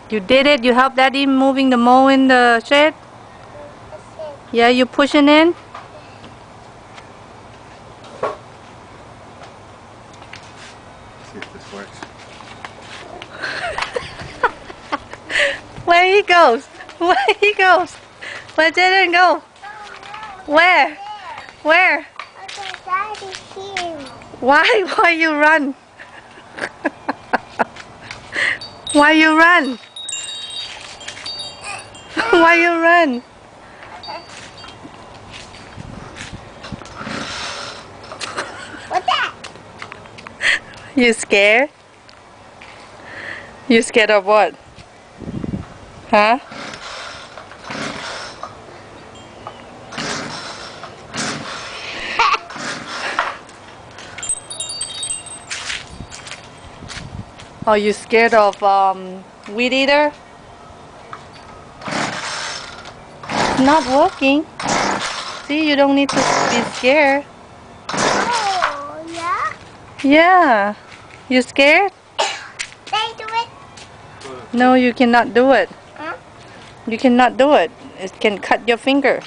You did it? You helped Daddy moving the mold in the shed? Yeah, you pushing in? See if this works. Where he goes? Where he goes? Where Jaden go? Where? Where? Why? Why you run? Why you run? Why you run? What's that? You scared? You scared of what? Huh? Are you scared of weed eater? It's not working. See, you don't need to be scared. Oh, yeah? Yeah. You scared? They do it. No, you cannot do it. Huh? You cannot do it. It can cut your finger.